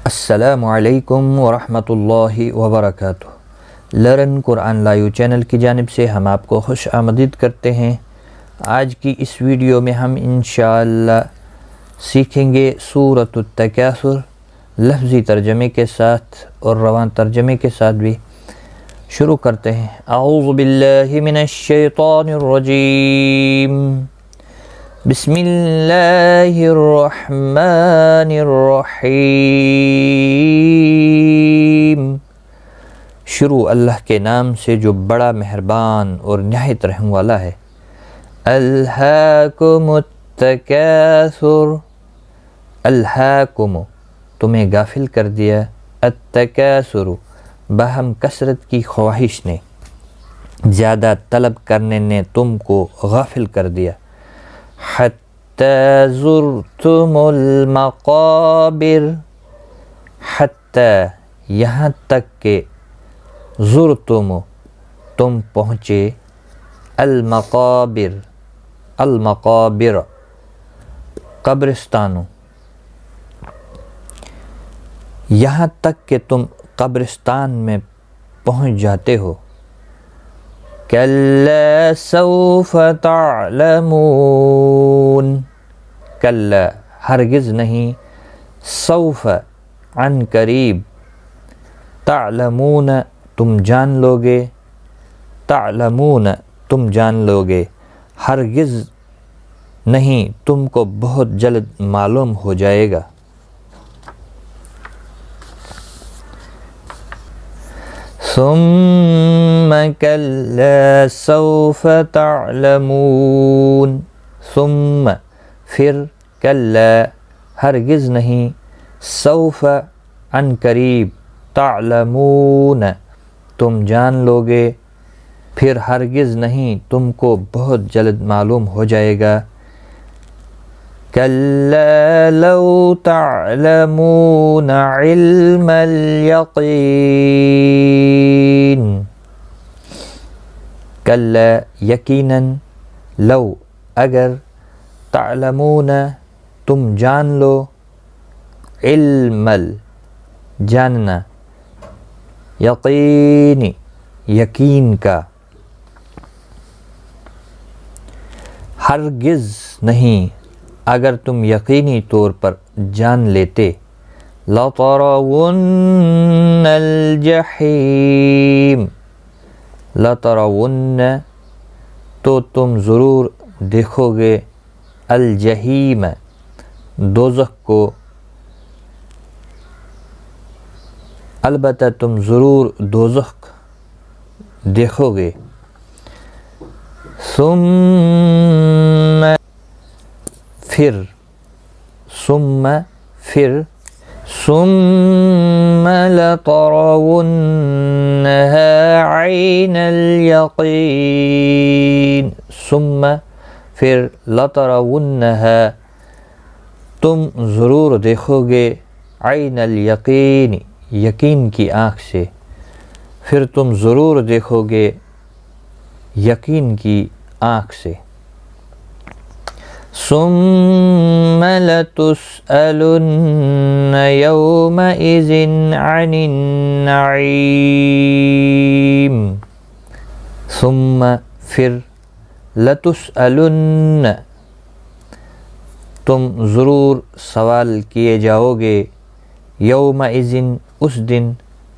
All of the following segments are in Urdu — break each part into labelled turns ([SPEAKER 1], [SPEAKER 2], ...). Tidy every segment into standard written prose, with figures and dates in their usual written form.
[SPEAKER 1] السلام علیکم ورحمۃ اللہ وبرکاتہ۔ لرن قرآن لائیو چینل کی جانب سے ہم آپ کو خوش آمدید کرتے ہیں۔ آج کی اس ویڈیو میں ہم انشاءاللہ سیکھیں گے سورۃ التکاثر لفظی ترجمے کے ساتھ اور روان ترجمے کے ساتھ بھی۔ شروع کرتے ہیں۔ اعوذ باللہ من الشیطان الرجیم، بسم اللہ الرحمن الرحیم۔ شروع اللہ کے نام سے جو بڑا مہربان اور نہایت رحم والا ہے۔ الہاکم التکاثر، الہاکم تمہیں غافل کر دیا، التکاثر باہم کثرت کی خواہش نے، زیادہ طلب کرنے نے تم کو غافل کر دیا۔ حتی زرتم المقابر، حتی یہاں تک کہ زرتم تم پہنچے، المقابر، المقابر قبرستانوں، یہاں تک کہ تم قبرستان میں پہنچ جاتے ہو۔ کلا سوف تعلمون، کلا ہرگز نہیں، سوف عن قریب، تعلمون تم جان لوگے، تعلمون تم جان لوگے، ہرگز نہیں تم کو بہت جلد معلوم ہو جائے گا۔ ثم کلا سوف تعلمون، ثم پھر، کلا ہرگز نہیں، سوف عن قریب، تعلمون تم جان لوگے، پھر ہرگز نہیں تم کو بہت جلد معلوم ہو جائے گا۔ کلا لو تعلمون علم الیقین، کلا یقیناً، لو اگر، تعلمون تم جان لو، علم جاننا، یقین یقین کا، ہرگز نہیں اگر تم یقینی طور پر جان لیتے، لَتَرَوُنَّ الْجَحِيمَ، لَتَرَوُنَّ تو تم ضرور دیکھو گے، الجحیم دوزخ کو، البتہ تم ضرور دوزخ دیکھو گے۔ ثم پھر، ثم پھر، ثم لترونها عین الیقین، ثم پھر، لترونها تم ضرور دیکھو گے، عین الیقین یقین کی آنکھ سے، پھر تم ضرور دیکھو گے یقین کی آنکھ سے۔ ثم لتسألن یومئذ عن النعیم، ثم پھر، لتسألن تم ضرور سوال کیے جاؤ گے، یومئذ اس دن،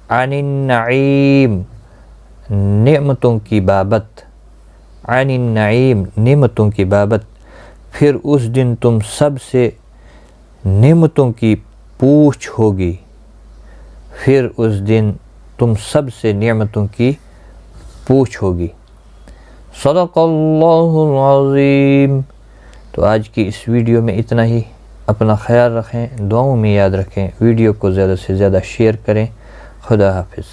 [SPEAKER 1] عن النعیم نعمتوں کی بابت، عن النعیم نعمتوں کی بابت، پھر اس دن تم سب سے نعمتوں کی پوچھ ہوگی، پھر اس دن تم سب سے نعمتوں کی پوچھ ہوگی۔ صدق اللہ العظیم۔ تو آج کی اس ویڈیو میں اتنا ہی۔ اپنا خیال رکھیں، دعاؤں میں یاد رکھیں، ویڈیو کو زیادہ سے زیادہ شیئر کریں۔ خدا حافظ۔